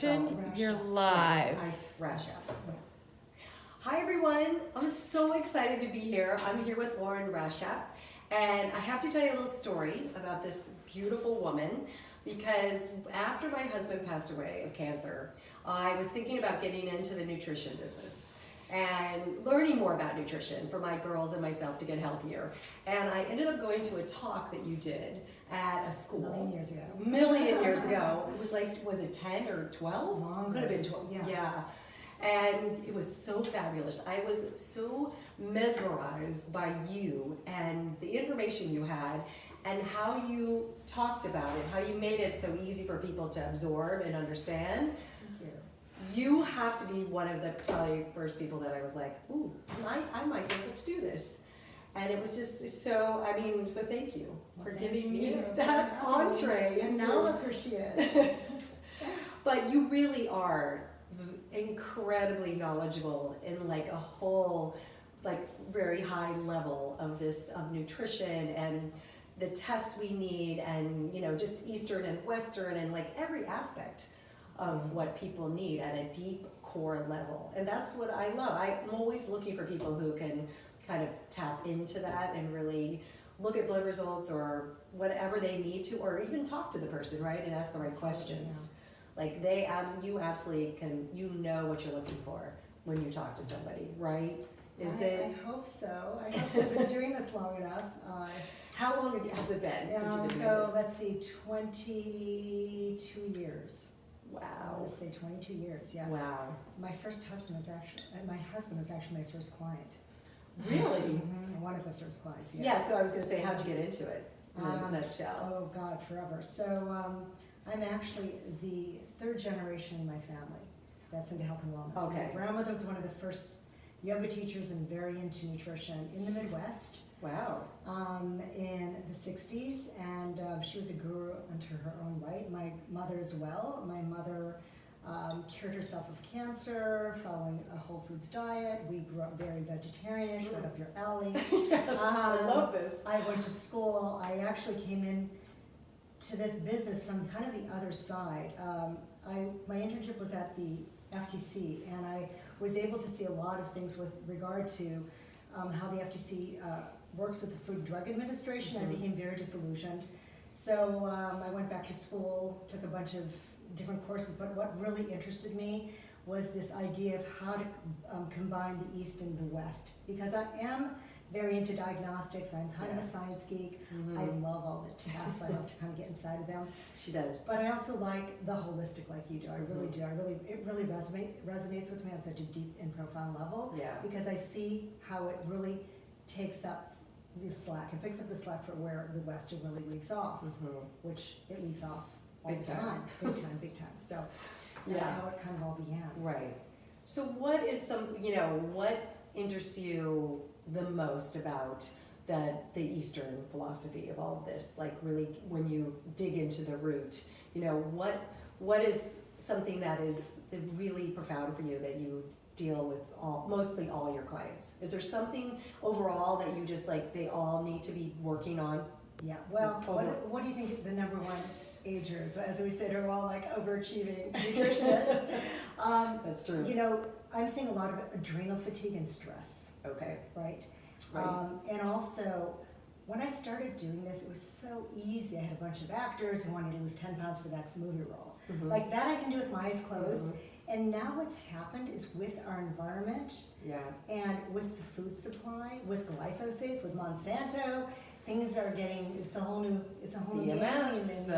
You're live. Rashap. Hi everyone, I'm so excited to be here. I'm here with Lauren Rashap, and I have to tell you a little story about this beautiful woman because after my husband passed away of cancer, I was thinking about getting into the nutrition business and learning more about nutrition for my girls and myself to get healthier. And I ended up going to a talk that you did at a school. Million years ago. It was like, was it 10 or 12? Longer. Could have been 12. Yeah. And it was so fabulous. I was so mesmerized by you and the information you had and how you talked about it, how you made it so easy for people to absorb and understand. You have to be one of the probably first people that I was like, ooh, I might be able to do this. And it was just so, so thank you for giving me that entree. And now look where she is. But you really are incredibly knowledgeable in like a whole, like very high level of this, of nutrition and the tests we need and, just Eastern and Western and like every aspect of what people need at a deep core level. And that's what I love. I'm always looking for people who can kind of tap into that and really look at blood results or whatever they need to, or even talk to the person, right? And ask the right questions. Yeah. Like you absolutely can, what you're looking for when you talk to somebody, right? I hope so. I've been doing this long enough. How long has it been since you've been doing this? So let's see, 22 years. Wow. I want to say 22 years, yes. Wow. My husband was actually my first client. Really? Mm-hmm. One of the first clients. Yes. Yeah, so I was going to say, how'd you get into it? In a nutshell. Oh God, forever. So I'm actually the third generation in my family that's into health and wellness. Okay. My grandmother was one of the first yoga teachers and very into nutrition in the Midwest. Wow. In the 60s, and she was a guru unto her own right. My mother as well. My mother cured herself of cancer following a whole foods diet. We grew up very vegetarianish, right up your alley. Yes, I love this. I went to school. I actually came in to this business from kind of the other side. My internship was at the FTC, and I was able to see a lot of things with regard to how the FTC works with the Food and Drug Administration. I became very disillusioned. So I went back to school, took a bunch of different courses, but what really interested me was this idea of how to combine the East and the West. Because I am very into diagnostics, I'm kind of a science geek. I love all the tests, I love to kind of get inside of them. She does. But I also like the holistic like you do, I really do. It really resonates with me on such a deep and profound level. Yeah. Because I see how it really takes up the slack. It picks up the slack for where the Western really leaves off, which it leaves off all the time. Big time. So that's how it kind of all began. Right. So what is what interests you the most about the Eastern philosophy of all of this? Like really, when you dig into the root, what is something that is really profound for you that you deal with mostly all your clients? Is there something overall that you just like they all need to be working on? Yeah. Well, what do you think the number one agers, as we said, are all like overachieving nutritionists? That's true. I'm seeing a lot of adrenal fatigue and stress. Okay. Right. And also, when I started doing this, it was so easy. I had a bunch of actors who wanted to lose 10 pounds for the next movie role. Like that I can do with my eyes closed. And now what's happened is with our environment and with the food supply, with glyphosates, with Monsanto, things are getting, it's a whole new game. EMFs,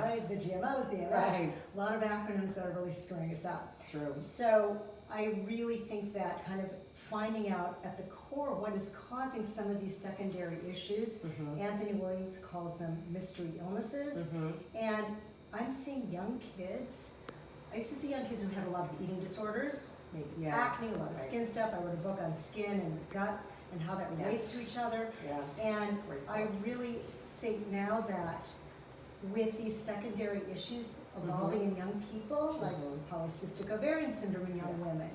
right? The GMOs, the EMFs. Right. A lot of acronyms that are really screwing us up. True. So I really think that kind of finding out at the core what is causing some of these secondary issues, Anthony Williams calls them mystery illnesses, and I'm seeing young kids. I used to see young kids who had a lot of eating disorders, maybe acne, a lot of skin stuff. I wrote a book on skin and gut and how that relates to each other. And I really think now that with these secondary issues evolving in young people, like polycystic ovarian syndrome in young women,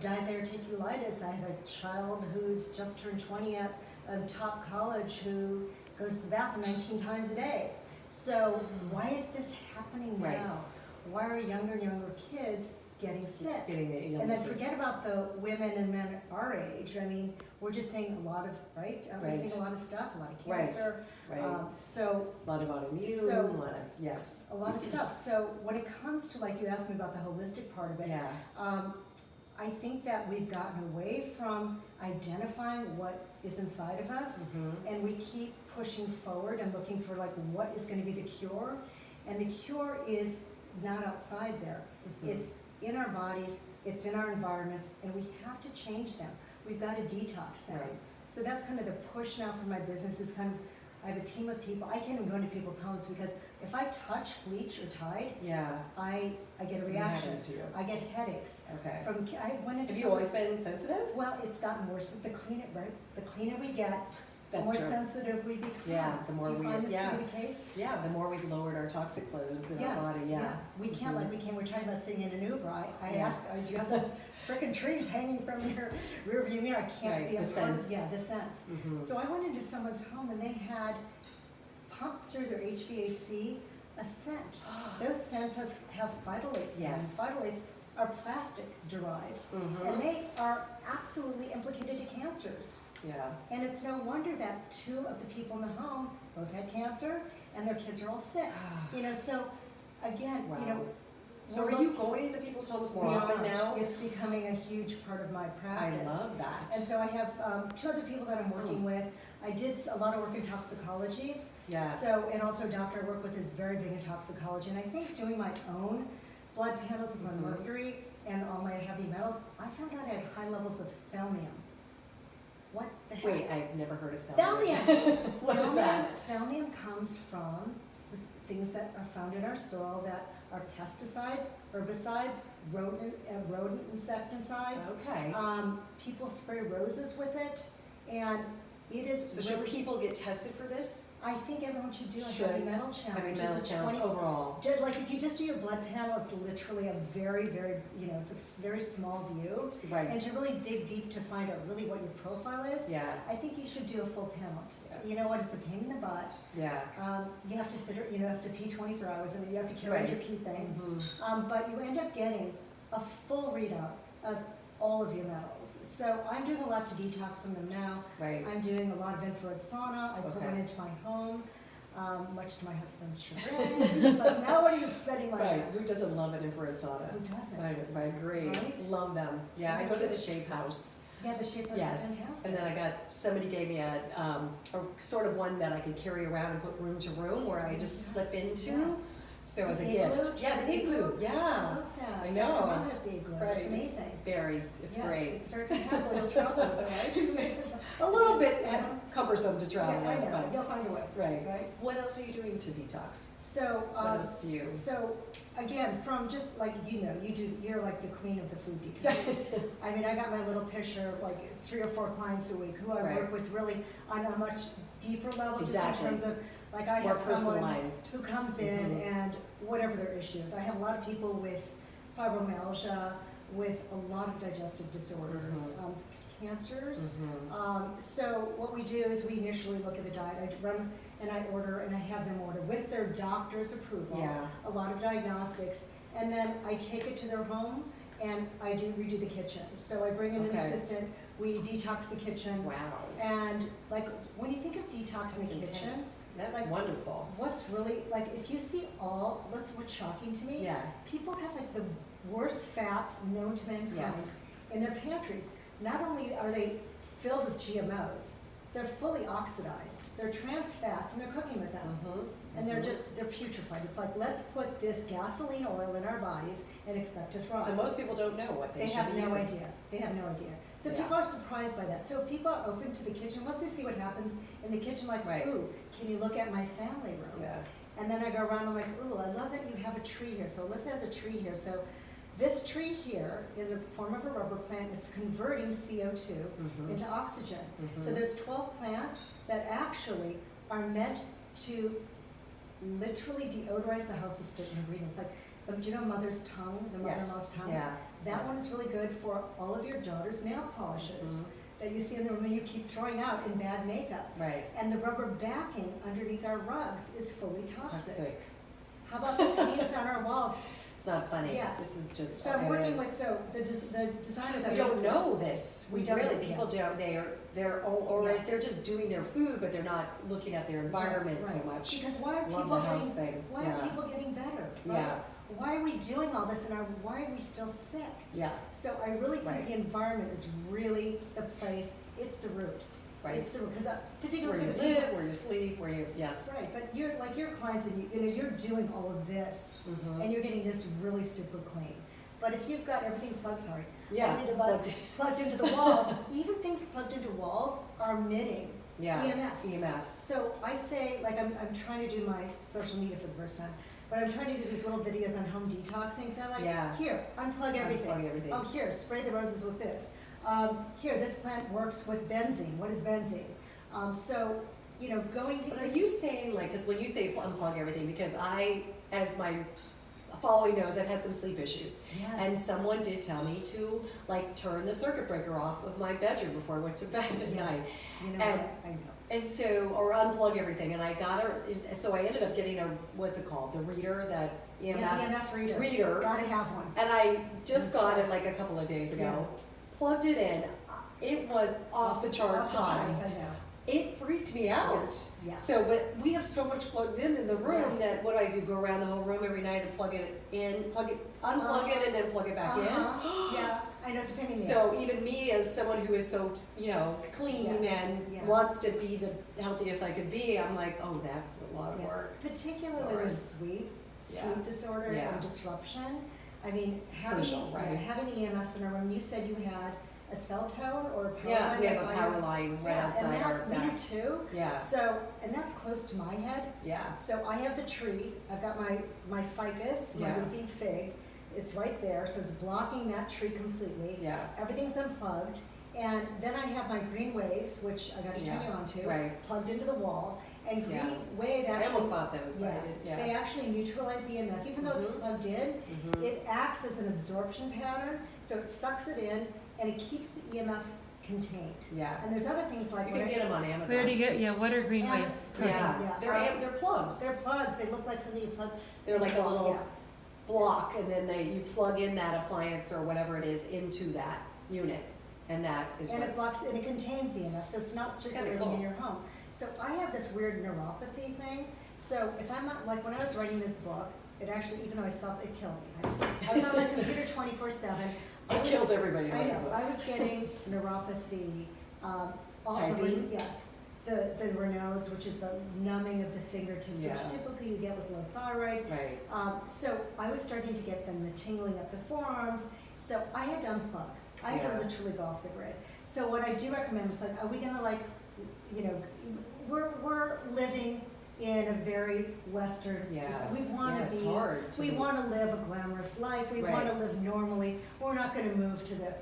diverticulitis. I have a child who's just turned 20 at top college who goes to the bathroom 19 times a day. So why is this happening now? why are younger and younger kids getting sick? Getting the And then illnesses. forget about the women and men our age. I mean, we're just seeing a lot of, right? We're Right. seeing a lot of stuff, a lot of Right. cancer. Right. So A lot of autoimmune, So- a lot of, yes. a lot of stuff. So when it comes to, like you asked me about the holistic part of it, Yeah. I think that we've gotten away from identifying what is inside of us, and we keep pushing forward and looking for like what is going to be the cure. And the cure is not outside there. It's in our bodies, it's in our environments, and we have to change them. We've got to detox them. Right. So that's kind of the push now for my business is kind of, I have a team of people. I can't even go into people's homes because if I touch bleach or Tide, Yeah. I get a Something reaction. happens to you. I get headaches. Okay. I went into Have you always been sensitive? well, it's gotten worse. The cleaner, right? The cleaner we get, the That's more true. sensitive we become. Yeah, the more Do you we- find this yeah. to be the case? Yeah, the more we've lowered our toxic loads in Yes, our body, yeah. We can't, like, we're talking about sitting in an Uber. I Yeah. asked, do you have those frickin' trees hanging from your rear view mirror? I can't Right, be the a part of, scents. yeah, the scents. So I went into someone's home and they had pumped through their HVAC a scent. Those scents have phytolates in them. Yes. Phytolates are plastic derived, and they are absolutely implicated to cancers. Yeah. And it's no wonder that 2 of the people in the home both had cancer and their kids are all sick. So again, Wow. So we're are you going into people's homes more we often are. now? It's becoming a huge part of my I practice. love that. And so I have 2 other people that I'm working with. I did a lot of work in toxicology. Yeah. So, and also a doctor I work with is very big in toxicology. And I think doing my own blood panels with my mercury and all my heavy metals, I found out I had high levels of thalmium. What the heck? Wait, I've never heard of that. Thalmium! What is that? Thalmium comes from the things that are found in our soil that are pesticides, herbicides, rodent insecticides. Okay. People spray roses with it, and it is So should really, people get tested for this? I think everyone should do a Should. heavy metal challenge. Heavy It's metal a challenge 20 overall. Like if you just do your blood panel, it's literally a very, very, it's a very small view. Right. And to really dig deep to find out really what your profile is, Yeah. I think you should do a full panel. Yeah. You know what, it's a pain in the butt. Yeah. You have to sit, you have to pee 24 hours and then you have to carry Right. your pee thing. Mhm. But you end up getting a full readout of all of your metals. So I'm doing a lot to detox from them now. Right. I'm doing a lot of infrared sauna. I put Okay. one into my home, much to my husband's chagrin. He's like, now what are you spending money Right. on? Who doesn't love an infrared sauna? Who doesn't? I agree. Right? Love them. Yeah, I go to the Shape House. Yeah, the shape was Yes. fantastic. And then I got, somebody gave me a sort of one that I could carry around and put room to room where I just slip into. Yes. So as a The gift. igloo? Yeah, the igloo. I Yeah. love that. I know. Dr. Ron has the igloo. Right. It's amazing. It's Yes, great. It's very compatible. You'll travel with it, right? Just a little bit cumbersome to travel Yeah, I with, know. but You'll find a way. right. Right. What else are you doing to detox? So, What else do you? So again, from just like you're like the queen of the food detox. I mean, I got my little picture of like 3 or 4 clients a week who I Right. work with really on a much deeper level, Exactly. just in terms of like I More have someone personalized. who comes in Mhm. and whatever their issues. I have a lot of people with fibromyalgia, with a lot of digestive disorders, cancers. So what we do is we initially look at the diet. I run and I order and I have them order with their doctor's approval. Yeah. A lot of diagnostics, and then I take it to their home and I redo the kitchen. So I bring in an Okay. assistant, we detox the kitchen, Wow. and like when you think of detoxing That's the kitchen, intense. That's like, wonderful. what's really like if you see what's shocking to me? Yeah. People have like the worst fats known to mankind Yes. in their pantries. Not only are they filled with GMOs, they're fully oxidized. They're trans fats, and they're cooking with them. And they're putrefied. It's like, let's put this gasoline oil in our bodies and expect to thrive. So most people don't know what they should have be no using. idea. They have no idea. So Yeah. people are surprised by that. So if people are open to the kitchen, once they see what happens in the kitchen, like, Right. ooh, can you look at my family room? Yeah. And then I go around, I'm like, ooh, I love that you have a tree here. So Alyssa has a tree here. So this tree here is a form of a rubber plant. It's converting CO2 into oxygen. So there's 12 plants that actually are meant to literally deodorize the house of certain ingredients. Like, do you know mother's tongue, the mother-in-law's tongue? Yeah. That one is really good for all of your daughter's nail polishes that you see in the room that you keep throwing out in bad makeup. Right. And the rubber backing underneath our rugs is fully toxic. Toxic. How about the paints on our walls? It's not funny. Yes. This is just. So I'm working with, the designer that We don't know this. We don't really, know, people yeah. don't, they're, or Yes. they're just doing their food, but they're not looking at their environment so much. Because why are Love people the house getting, thing. why Yeah. are people getting better? Right? Yeah. Why are we doing all this, and why are we still sick? Yeah, So I really think Right. the environment is really the place, it's the root. right. It's the root, because It's particularly where you for the people. live, where you sleep, where you, yes. Right, but you're, like your clients, and you're doing all of this, Mhm. and you're getting this really super clean. But if you've got everything plugged Yeah, plugged into the walls, even things plugged into walls are emitting yeah, EMFs. EMFs. So I say, like, I'm trying to do my social media for the first time, but I'm trying to do these little videos on home detoxing. So I'm like, Yeah. here, unplug everything. Unplug everything. Oh, here, spray the roses with this. Here, this plant works with benzene. What is benzene? So, going to. But are you saying, like, because when you say unplug everything, because as my following knows, I've had some sleep issues. Yes. And someone did tell me to, like, turn the circuit breaker off of my bedroom before I went to bed at Yes. night. You know and- what? I know. And so, or unplug everything, and I got so I ended up getting what's it called? The reader, that EMF Yeah, EMF reader. Gotta have one. And I just That's got it nice. like a couple of days ago. Yeah. Plugged it in. It was off the charts Off the high. charts, I know. It freaked me out. Yes, yeah. So, but we have so much plugged in the room Yes. that what I do, go around the whole room every night and plug it in, unplug it, and then plug it back Yeah, I know, it's a pain in in. the So ass. even me, as someone who is so clean Yes, and yeah. wants to be the healthiest I could be, I'm like, oh, that's a lot of Yeah. work. Particularly Right. with sleep Yeah. disorder Yeah. and disruption. I mean, It's having, crucial, right? having EMFs in a room, you said you had a cell tower or a power Yeah, line we have right a by power your- line right Yeah, outside and our that, me back. too. Yeah, So, and that's close to my head. yeah, So I have the tree, I've got my ficus, my Yeah. weeping fig, it's right there, so it's blocking that tree completely. yeah, Everything's unplugged, and then I have my green waves, which I gotta turn Yeah, you on to, right. plugged into the wall, and green Yeah. wave I almost actually, bought those, but I did, yeah. they actually neutralize the EMF, even though it's Mhm. plugged in, Mhm. it acts as an absorption pattern, so it sucks it in, and it keeps the EMF contained. Yeah. And there's other things like. You can get them on Amazon. Where do you get, what are green Yeah. waves? Yeah, Yeah. they're plugs. They're plugs, they look like something you plug. They're like a Yeah. little block, and then you plug in that appliance or whatever it is into that unit, and that is And it what's- blocks, and it contains the EMF, so it's not circulating cool. in your home. So I have this weird neuropathy thing, so if I'm not, like when I was writing this book, it actually, even though I saw it killed me. I was on my computer 24/7. It kills everybody. I know, I was getting neuropathy, all the, Typing? yes, the Raynaud's, which is the numbing of the fingertips, Yeah. which typically you get with low thyroid. Right. So I was starting to get then the tingling up the forearms, so I had to unplug. I had Yeah. to literally go off the grid. So what I do recommend is like, are we gonna like, we're living in a very Western Yeah. society. We wanna Yeah, it's be, hard to we be- wanna live a glamorous life, we Right. wanna live normally. We're not gonna move to the,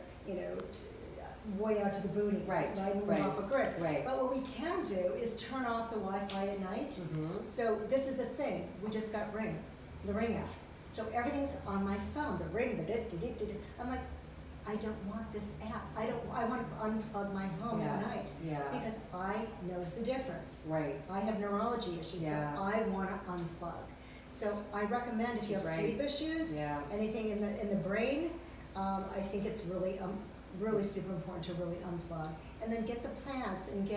way out to the boonies, Right, right, and live right, off a grid. right. But what we can do is turn off the Wi-Fi at night. Mhm. So this is the thing, we just got the Ring app. So everything's on my phone, the Ring, I'm like, I don't want this app. I want to unplug my home Yeah, at night. yeah. Because I notice a difference. Right. I have neurology issues, Yeah. so I want to unplug. So I recommend if you have She's right. sleep issues, Yeah. anything in the brain, I think it's really super important to really unplug. And then get the plants and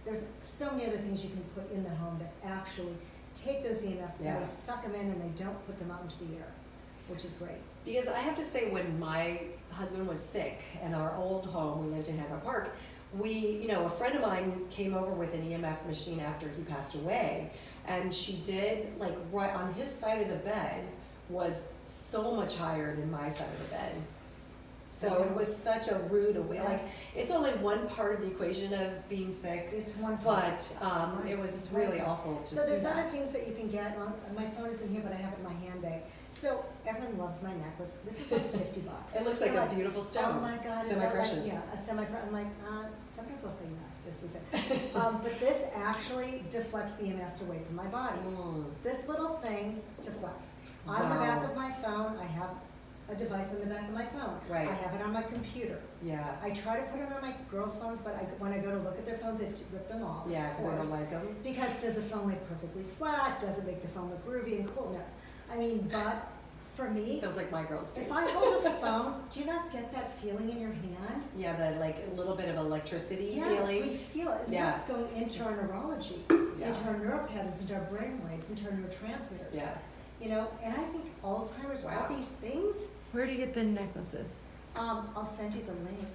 there's so many other things you can put in the home that actually take those EMFs and Yeah. they suck them in and they don't put them out into the air, which is great. Because I have to say, when my husband was sick in our old home, we lived in Hancock Park, a friend of mine came over with an EMF machine after he passed away, and she did, like, right on his side of the bed was so much higher than my side of the bed. So it was such a rude away. Like, Yes. it's only one part of the equation of being sick, It's one. but Right. it was It's really one. awful to So see there's other that. things that you can get on, my phone isn't here, but I have it in my handbag. So everyone loves my necklace. This is like $50. It looks like They're a beautiful stone. Oh my God, is that Semi-precious. like, yeah, a semi-precious. I'm like, sometimes I'll say yes, just to say. But this actually deflects the EMFs away from my body. Mm. This little thing deflects. On the Wow. back of my phone, I have a device on the back of my phone. Right. I have it on my computer. Yeah. I try to put it on my girls' phones, but when I go to look at their phones, I have to rip them off. Yeah, of because I don't course. like them. Because does the phone look perfectly flat? Does it make the phone look groovy and cool? No. I mean, but for me, Sounds like my girls do. if I hold a phone, do you not get that feeling in your hand? Yeah, the like a little bit of electricity Yes, feeling. we feel it. And Yeah. that's going into our neurology, Yeah. into our neural patterns, into our brain waves, into our neurotransmitters. Yeah. You know, and I think Alzheimer's, Wow. all these things, Where do you get the necklaces? I'll send you the link.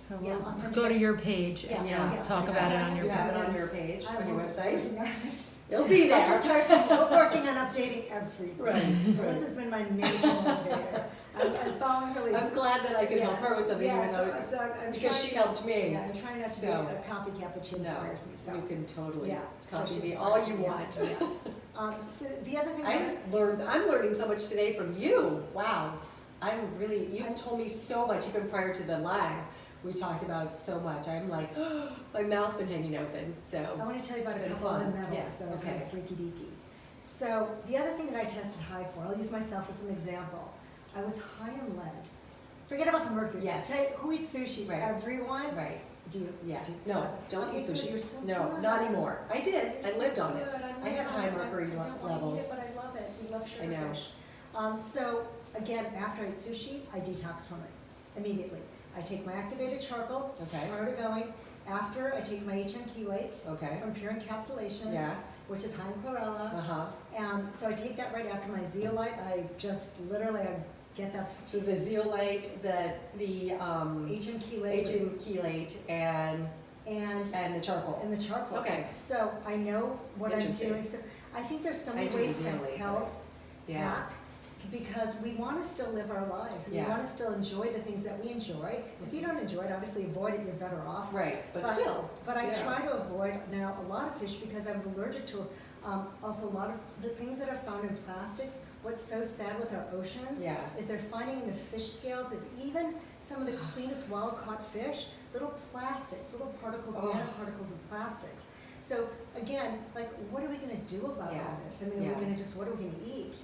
So Yeah, we'll I'll send go you to guys- your page and Yeah. we'll talk Yeah. about it Yeah. on Do your you have page. it on your page, I on your will- website? It'll be I just there. started working on updating everything. Right, This has been my major motivator. I'm following the leads. I'm glad that I could help her with something, Yeah, even though so I'm because trying- she helped me. Yeah, I'm trying not to be So- a copycat, but she No, inspires me. So you can totally yeah, so copy she me inspires all you me, yeah, want. yeah. So the other thing that I'm learning so much today from you. Wow. You've told me so much, even prior to the live. We talked about so much. I'm like, my mouth's been hanging open, I so. want to tell you about a It's been couple other fun. metals Yeah, that are kind okay. of freaky deaky. So the other thing that I tested high for, I'll use myself as an example. I was high in lead. Forget about the mercury. Yes. Okay, who eats sushi? Right. Everyone. Right, Do you? yeah. do you- No, don't Okay, eat good, sushi. you're so No, good. not anymore. I did. You're I so lived on it. good. I had high mercury I don't want to levels. eat it, but I love it. We love I know. sugarfish. So again, after I eat sushi, I detox from it immediately. I take my activated charcoal, Okay. prior to going. After, I take my HM chelate Okay. from Pure Encapsulations, Yeah. which is high in chlorella. Uh-huh. So I take that right after my zeolite. I just literally I get that So the zeolite, the HM chelate HM chelate and the charcoal. and the charcoal. Okay. So I know what I'm Interesting. doing. So I think there's so I many do the ways to zeolite, health Yeah. hack because we want to still live our lives. We Yeah. want to still enjoy the things that we enjoy. If you don't enjoy it, obviously avoid it. You're better off. Right, but But- still. But I Yeah. try to avoid now a lot of fish because I was allergic to also a lot of the things that are found in plastics. What's so sad with our oceans Yeah. is they're finding in the fish scales of even some of the cleanest wild caught fish, little plastics, little particles, Oh. nanoparticles of plastics. So again, like what are we gonna do about Yeah. all this? I mean, are Yeah. we gonna what are we gonna eat?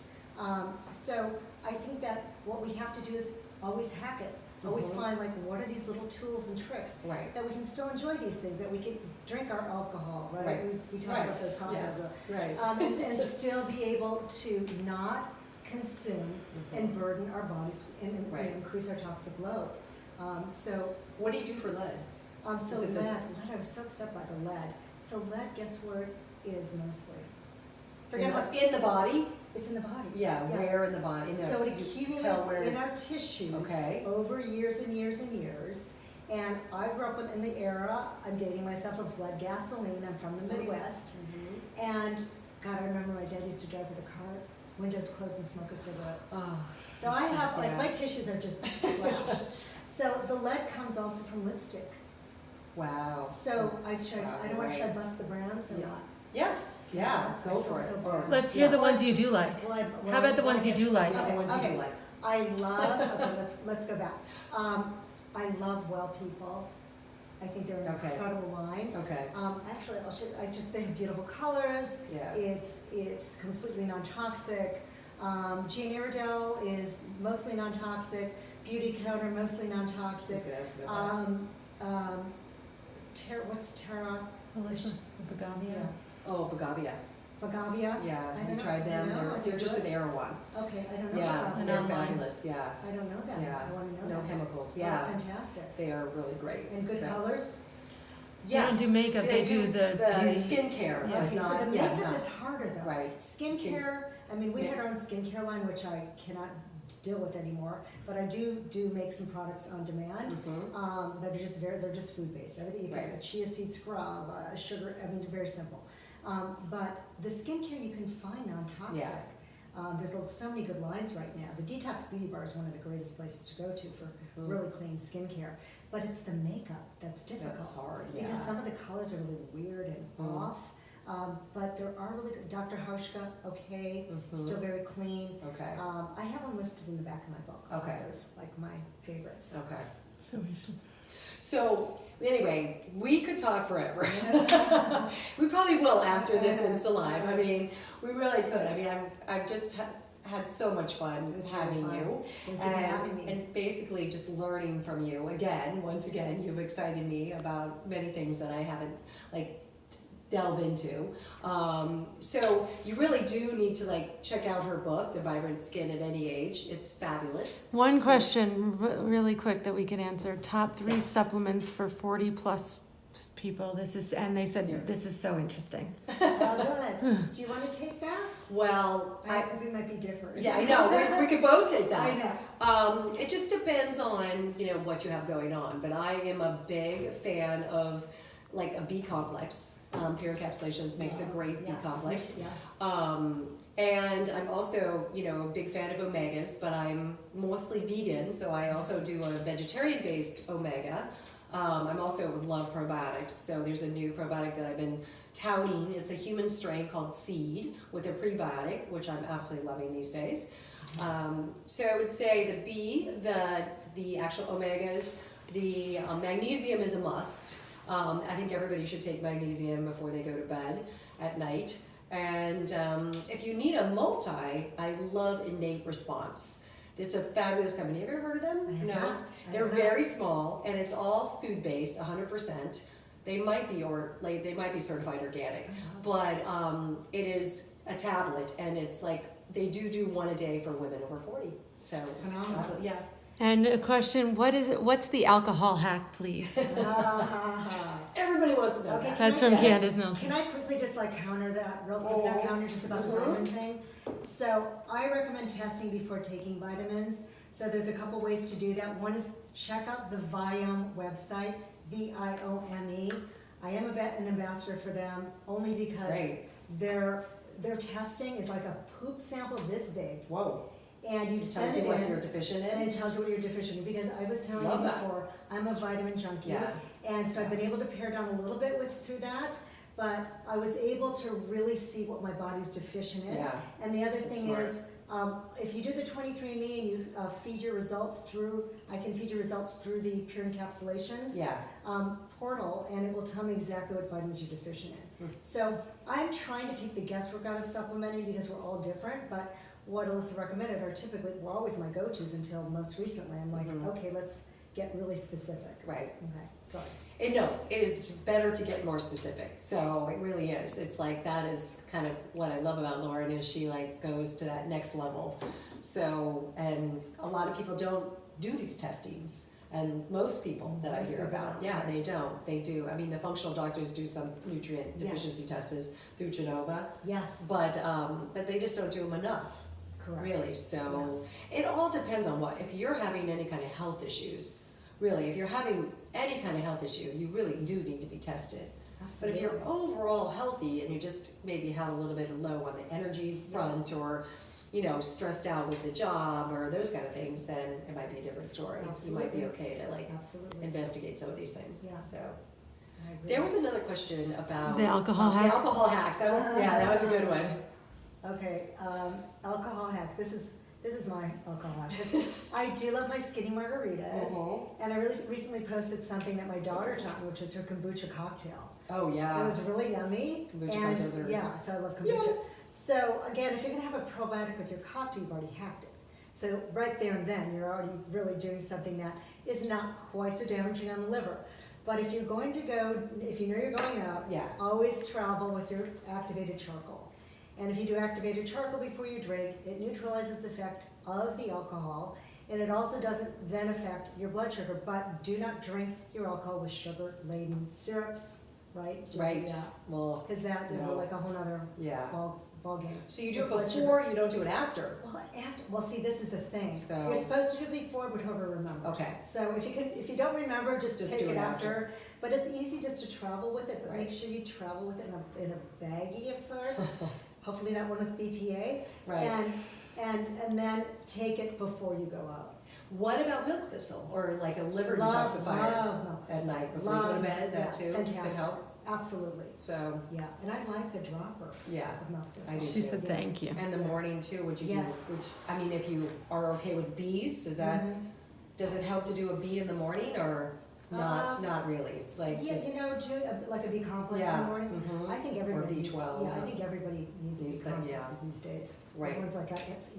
So I think that what we have to do is always hack it. Always Mhm. find like what are these little tools and tricks Right. that we can still enjoy these things, that we can drink our alcohol, right? Right. We talk Right. about those cocktails, Right. and still be able to not consume and burden our bodies and Right. increase our toxic load. So What do you do for lead? so Is it this- lead, I was so upset by the lead. So lead, guess where it is mostly? Forget about, In the body? it's in the body. Yeah, Yeah. where in the body? In the- So it you accumulates tell where in our it's- tissues Okay. over years and years and years. And I grew up in the era, I'm dating myself, of lead gasoline. I'm from the Midwest. Mhm. And God, I remember my dad used to drive with a car, windows closed, and smoke a cigarette. Oh, So I have, like, yeah. my tissues are just flash. So the lead comes also from lipstick. wow. So I Wow, don't want right. to bust the brands or Yeah. not. Yes, yeah, That's go why I for feel it. so Or- bad. Let's hear yeah. the ones you do like. How about the ones you do like? Yeah, the ones you do Okay. like. I love, okay, let's go back. I love Well People. I think they're an Okay. incredible line. Okay, Actually, they have beautiful colors. yeah. It's completely non-toxic. Jane Iredale is mostly non-toxic. Beauty Counter, mostly I was non-toxic. gonna ask about What's Terra? Melissa, the Bagavia. Yeah. that. Oh, Bagavia. Bagavia? Yeah, I have you don't know. tried them? No, I They're did just what? an Erewhon. Okay, I don't know. Yeah, about And they're them. online. fabulous, yeah. I don't know them. Yeah. I want to know No them. chemicals, Oh, yeah. fantastic. They are really great. And good So- colors? They don't do makeup, they do the beauty. skincare, Yeah. but Okay, so not, the yeah, makeup not- is harder though. right. Skincare, I mean, we had our own skincare line, which I cannot deal with anymore, but I do make some products on demand. Mhm. That are just they're just food based. Everything you can, Right. a chia seed scrub, sugar. I mean, they're very simple. But the skincare you can find non-toxic. Yeah. There's so many good lines right now. The Detox Beauty Bar is one of the greatest places to go to for Mhm. really clean skincare. But it's the makeup that's difficult. That's hard, Because yeah. some of the colors are really weird and Mm. off. But there are really good. Dr. Hauschka, okay, Mhm. still very clean. Okay, I have them listed in the back of my book. all of Okay. Those, like my favorites. okay. So we should. So, anyway, we could talk forever. We probably will after this Insta Live. I mean, we really could. I mean, I've just had so much fun It's really having fun. you. Thank you for having me. And basically just learning from you again. Once again, you've excited me about many things that I haven't, like delve into. So you really do need to like check out her book, The Vibrant Skin at Any Age. It's fabulous. One question, really quick, that we can answer. Top 3 supplements for 40 plus people. This is, and they said this is so interesting. Oh, good. Do you want to take that? Well, Because we might be different. yeah, I know. We could both take that. I know. It just depends on, you know, what you have going on. But I am a big fan of like a B complex. Pure encapsulations makes a great B complex. Yeah. And I'm also, you know, a big fan of omegas, but I'm mostly vegan, so I also do a vegetarian-based omega. I'm also love probiotics, so there's a new probiotic that I've been touting. It's a human strain called Seed with a prebiotic, which I'm absolutely loving these days. So I would say the B, the actual omegas, the magnesium is a must. I think everybody should take magnesium before they go to bed at night. And if you need a multi, I love Innate Response. It's a fabulous company. Have you ever heard of them? No. They're very small, and it's all food-based, 100%. They might be certified organic, but it is a tablet, and it's like they do one a day for women over 40. So it's yeah. And a question, what's the alcohol hack, please? Everybody wants to know. Okay, That's from Candace Nelson. Can I quickly just like counter that real quick? Not counter, just about the vitamin thing. So I recommend testing before taking vitamins. So there's a couple ways to do that. One is check out the Viome website, VIOME. I am an ambassador for them only because their testing is like a poop sample this big. Whoa. And you It tells you what you're deficient in? And it tells you what you're deficient in. Because I was telling you before, I'm a vitamin junkie. Yeah. And so I've been able to pare down a little bit through that. But I was able to really see what my body was deficient in. Yeah. And the other thing is, if you do the 23andMe and you feed your results through, I can feed your results through the Pure Encapsulations portal, and it will tell me exactly what vitamins you're deficient in. So I'm trying to take the guesswork out of supplementing because we're all different, but what Elissa recommended were always my go-tos until most recently. I'm like, okay, let's get really specific. Right. Okay, sorry. No, it is better to get more specific. So it really is. It's like that is kind of what I love about Lauren is she like goes to that next level. So, and a lot of people don't do these testings. And most people that I hear about, they don't. They do. I mean, the functional doctors do some nutrient deficiency tests through Genova. Yes. But they just don't do them enough. Correct. Really. So it all depends on what. If you're having any kind of health issues, really, if you're having any kind of health issue, you really do need to be tested. Absolutely. But if you're overall healthy and you just maybe have a little bit of low on the energy front or, you know, stressed out with the job or those kind of things, then it might be a different story. Absolutely. You might be okay to like investigate some of these things. Yeah. So there was another question about the alcohol hack. The alcohol hacks. That was a good one. Okay, alcohol hack. This is my alcohol hack. I do love my skinny margaritas, and I really recently posted something that my daughter taught me, which is her kombucha cocktail. Oh yeah. It was really yummy. Kombucha cocktails are so I love kombucha. Yes. So again, if you're gonna have a probiotic with your cocktail, you've already hacked it. So right there and then, you're already really doing something that is not quite so damaging on the liver. But if you're going to go, if you know you're going out, always travel with your activated charcoal. And if you do activated charcoal before you drink, it neutralizes the effect of the alcohol, and it also doesn't then affect your blood sugar. But do not drink your alcohol with sugar-laden syrups, right? Right. Yeah. Well, because that is like a whole other ball game. So you do it before, you don't do it after. Well, see, this is the thing. So you're supposed to do it before, but whoever remembers. Okay. So if you don't remember, just take do it after. But it's easy just to travel with it. But make sure you travel with it in a baggie of sorts. Hopefully not one with BPA. Right. And then take it before you go out. What about milk thistle or like a liver detoxifier at night before you go to bed? That too can help. Absolutely. So and I like the dropper. Yeah, of milk thistle. I do she said thank you. And the morning too. Would you do? Which I mean, if you are okay with bees, does it help to do a bee in the morning or? Not really. It's like like a B complex in the morning. I think everybody needs. B12. I think everybody needs B complexes these days. Right. Everyone's like,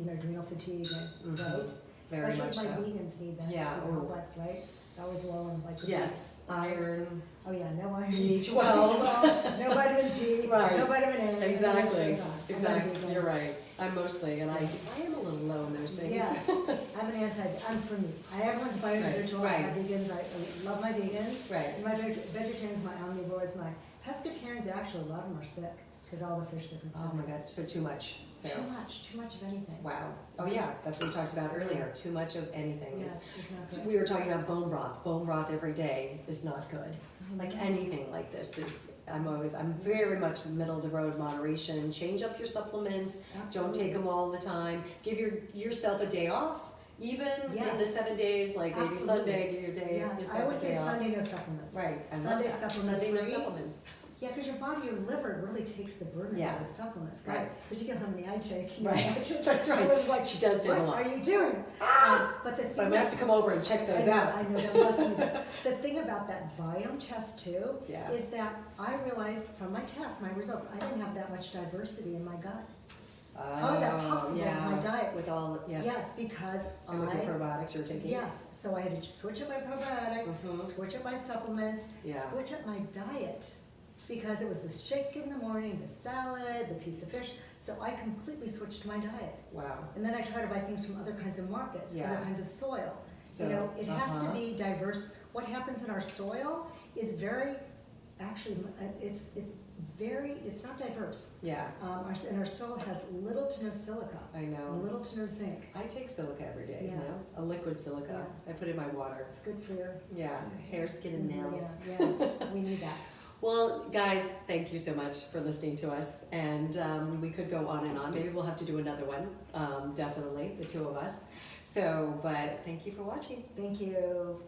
adrenal fatigue, right? very Especially much my so. vegans need that. Yeah, the ooh. complex, right? That was low in like. the Yes, iron, Oh yeah, no iron. B12. No vitamin D. Right. No vitamin A. Exactly, I'm not exactly, vegan. you're right. I'm mostly, and I am a little low in those things. Yes, I'm for me. Everyone's bio-individual. Right, I right. have vegans. I love my vegans. Right. And my vegetarians, my omnivores, my pescatarians. Actually, a lot of them are sick because all the fish they're consuming. Oh my God, so too much, so. Too much of anything. Wow. Oh yeah, that's what we talked about earlier. Too much of anything is. Yes, it's not So good. we were talking about bone broth. Bone broth every day is not good. Like anything like this is, I'm very much middle of the road moderation. Change up your supplements. Don't take them all the time. Give yourself a day off. Even in the Yes. 7 days, like maybe Absolutely. Sunday, give your day. Yes, yourself I always a say day off. Sunday no supplements. Right. I love Sunday that. supplement Sunday no free. supplements. Yeah, because your body, your liver really takes the burden Yeah. of those supplements. Right. But you get home and the eye shake. you know, Right. eye shake. That's right. Everyone's like, She does do a what lot. are you doing? But the thing But I'm gonna have to come over and check those out. I know, that must be the thing about that biome test too, Yeah. is that I realized from my test, my results, I didn't have that much diversity in my gut. How is that possible with Yeah. my diet? With all, yes. Yes, because And with your probiotics you're taking. yes, so I had to switch up my probiotic, Mhm. switch up my supplements, Yeah. switch up my diet. Because it was the shake in the morning, the salad, the piece of fish, so I completely switched my diet. Wow. And then I try to buy things from other kinds of markets, Yeah. other kinds of soil. So, You know, it has to uh-huh. be diverse. What happens in our soil is very, actually, it's not diverse. Yeah, And our soil has little to no silica, I and know. little to no zinc. I take silica every day, you Yeah. know, a liquid silica. I put it in my water. It's good for your, Yeah, hair, skin, and nails. yeah, we need that. Well, guys, thank you so much for listening to us. And we could go on and on. Maybe we'll have to do another one, definitely, the two of us. So, but thank you for watching. Thank you.